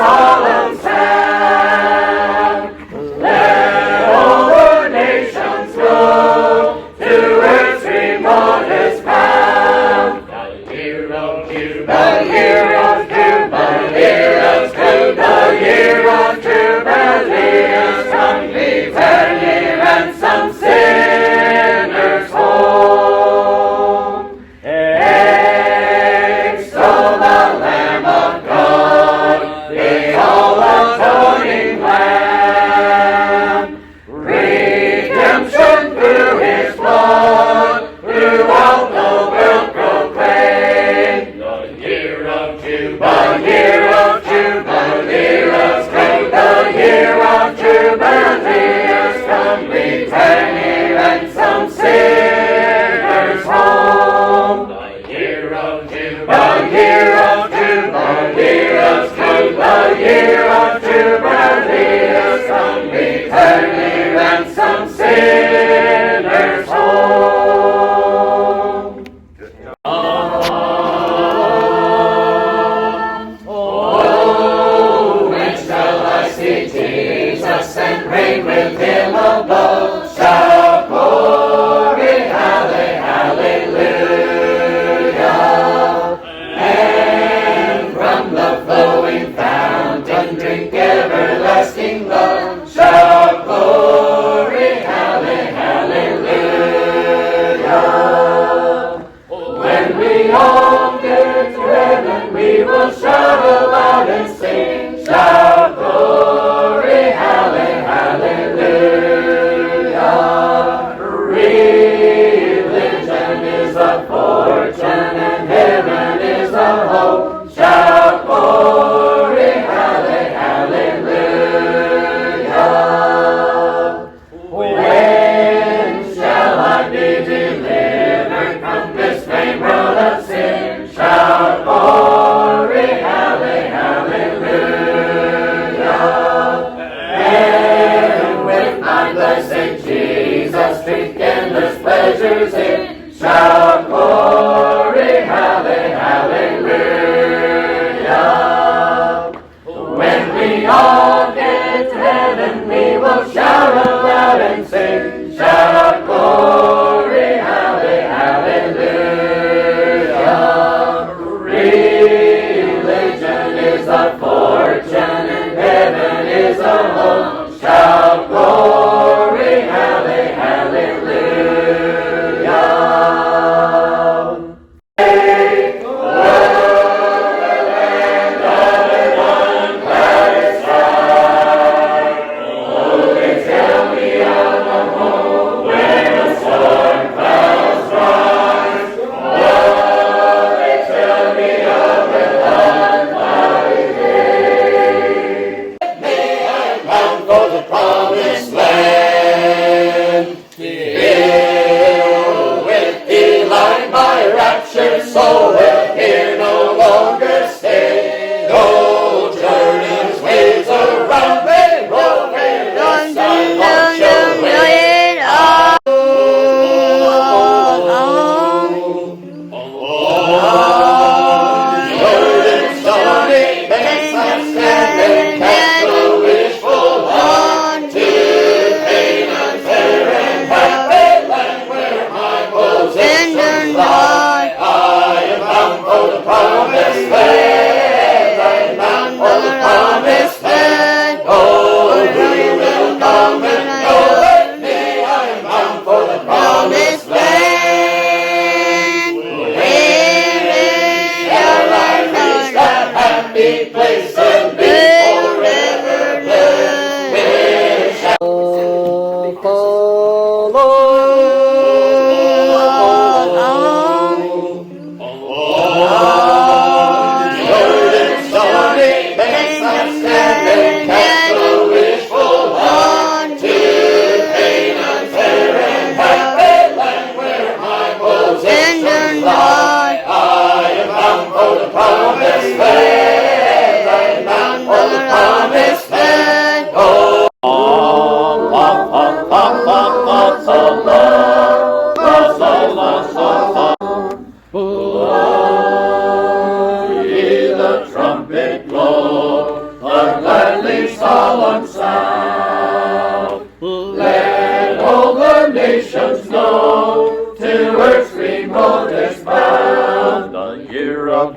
solemn sound. Let all the nations go to earth's remotest bound. The year of Jubilee, the year of Jubilee has come, the year of Jubilee has come, return ye ransomed sinners home. Extol the Lamb of God, the all-atoning Lamb. Redemption through His blood, throughout the world proclaim. The year of Jubilee has come, the year of Jubilee has come, return ye ransomed sinners home. The year of Jubilee has come, the year of Jubilee has come, return ye ransomed sinners home. Oh, when shall I see Jesus and reign with Him above? Shout glory, hallelujah. And from the flowing fountain drink everlasting love. Shout glory, hallelujah. When we all get to heaven, we will shout aloud and sing. Shout glory, hallelujah. Religion is a fortune and heaven is a hope. Shout glory, hallelujah. When shall I be delivered from this vain world of sin? Shout glory, hallelujah. And with my blessed Jesus drink endless pleasures in. Shout glory, hallelujah. When we all get to heaven, we will shout aloud and sing. Shout glory, hallelujah. Religion is a fortune and heaven is a home. Shout glory, hallelujah.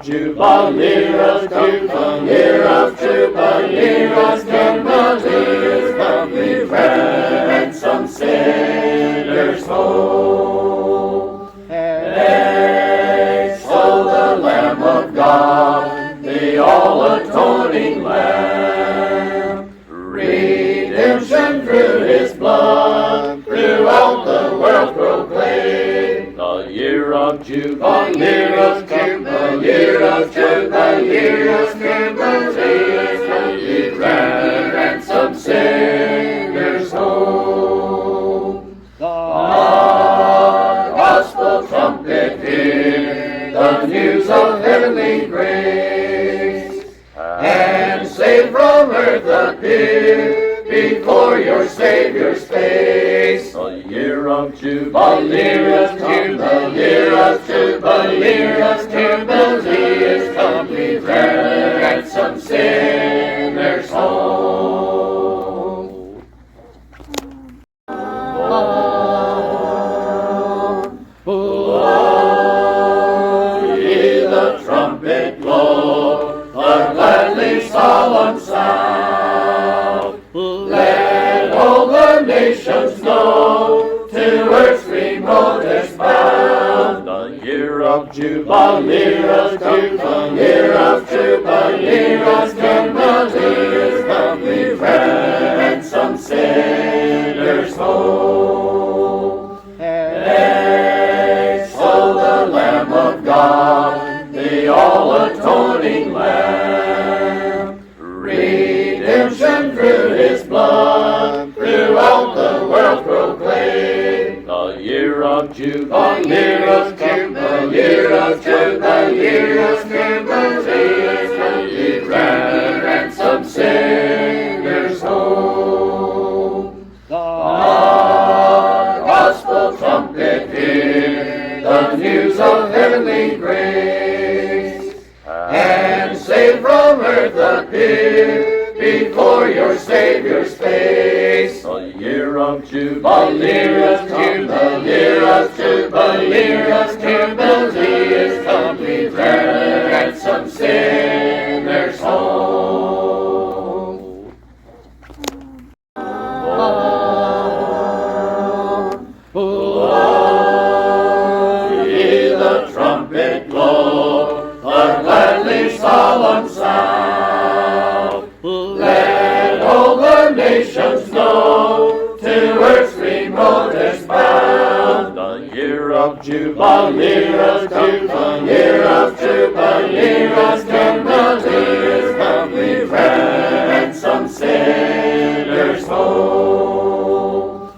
of Jubilee, the year of Jubilee has come, we ransom sinners home. Extol the Lamb of God, the all-atoning Lamb. Redemption through His blood, throughout the world proclaim. The year of Jubilee, the year of Jubilee has come, we ransom sinners home. The gospel trumpet hear, the news of heavenly grace, and save from earth appear before your Savior's face. The year of Jubilee has come, the year of Jubilee has come, we ransom sinners home. Blow ye the trumpet, blow a gladly solemn sound. Let all the nations know, to earth's remotest bound. The year of Jubilee has come, the year of Jubilee has come, we ransom sinners home. Extol the Lamb of God, the all-atoning Lamb. Redemption through His blood, throughout the world proclaim. The year of Jubilee, the year of Jubilee has come, we ransom sinners home. The gospel trumpet hear, the news of heavenly grace, and save from earth appear before your Savior's face. The year of Jubilee has come, the year of Jubilee has come, we ransom sinners home. Blow ye the trumpet, blow a gladly solemn sound. Let all the nations know, to earth's remotest bound. The year of Jubilee has come, the year of Jubilee has come, we ransom sinners home.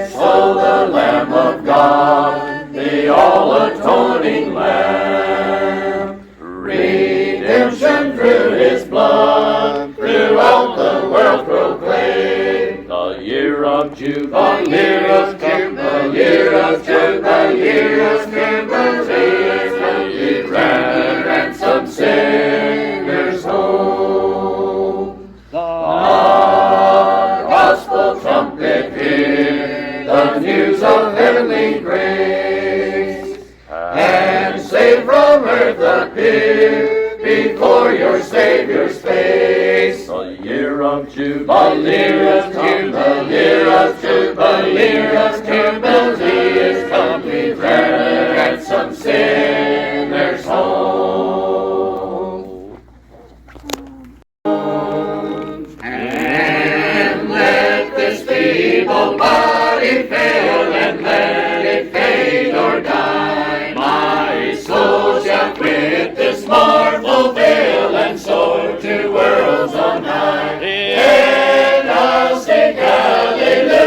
Extol the Lamb of God, the all-atoning Lamb. Redemption through His blood, throughout the world proclaim. The year of Jubilee, the year of Jubilee has come, we ransom sinners home. The gospel trumpet hear, the news of heavenly grace, and save from earth appear before your Savior's face. The year of Jubilee has come, the year of Jubilee has come, we ransom sinners home. And let this feeble body fail, and let it fade or die. My soul shall quit this mournful veil, and soar to worlds on high. And I'll sing hallelujah.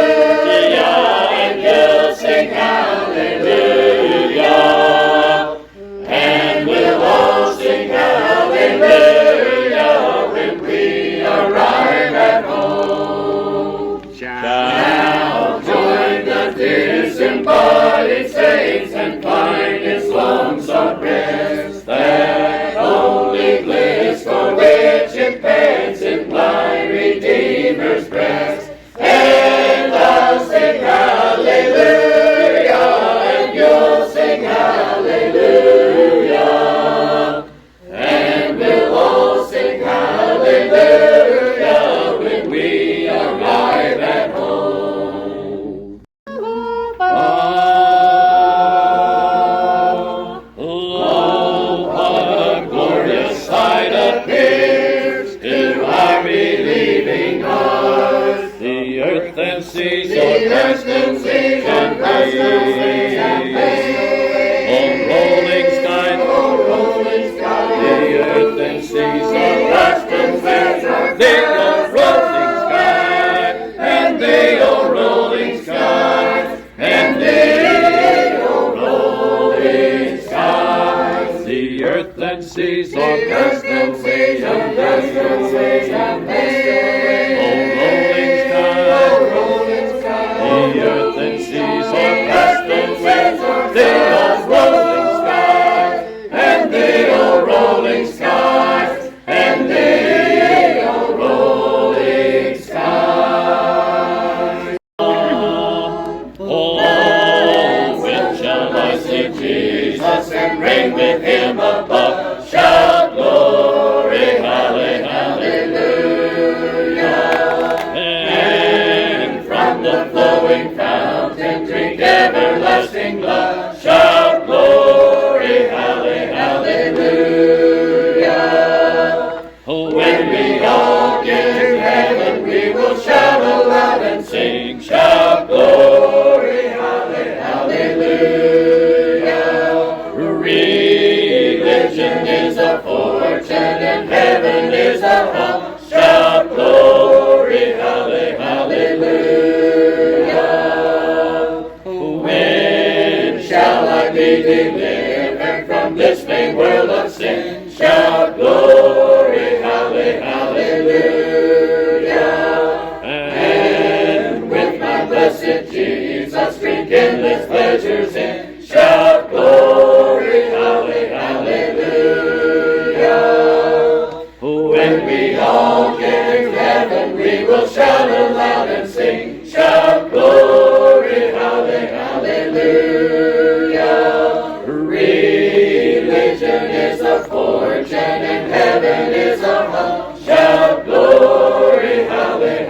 seas are passed away, and O rolling sky, the earth and seas are passed away, they are rolling skies, and they are rolling skies, and they are rolling skies. Oh, when shall I see Jesus and reign with him above? Shout glory, hallelujah. And from the flowing fountain drink everlasting love. Shout glory, hallelujah. When we all get to heaven, we will shout aloud and sing. Shout glory, hallelujah. Religion is a fortune and heaven is a home. Shout glory, hallelujah. When shall I be delivered from this vain world of sin? Shout glory, hallelujah. And with my blessed Jesus drink endless pleasures in. Shout glory, hallelujah. When we all get to heaven, we will shout aloud and sing. Shout glory, hallelujah. Religion is a fortune and heaven is a home. Shout glory, hallelujah.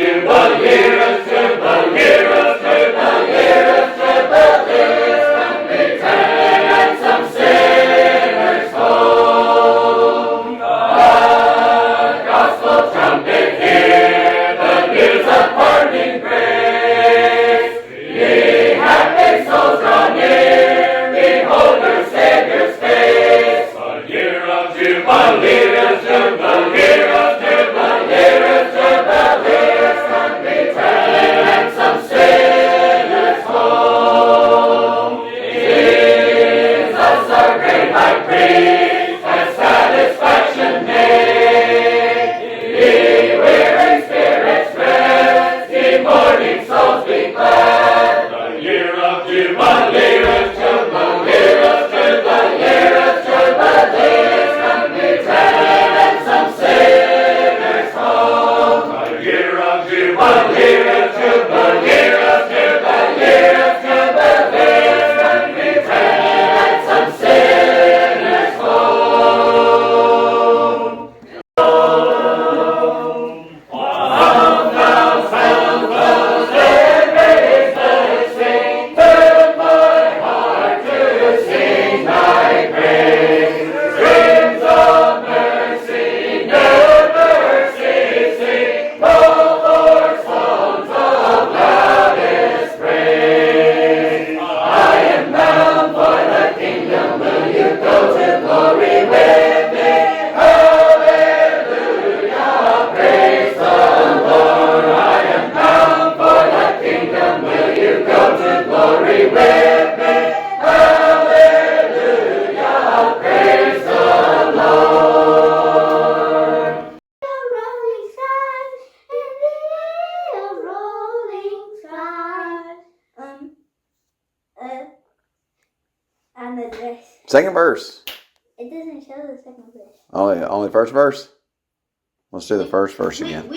Jubilee, with this. Second verse. It doesn't show the second verse. Only first verse? Let's do the first verse again.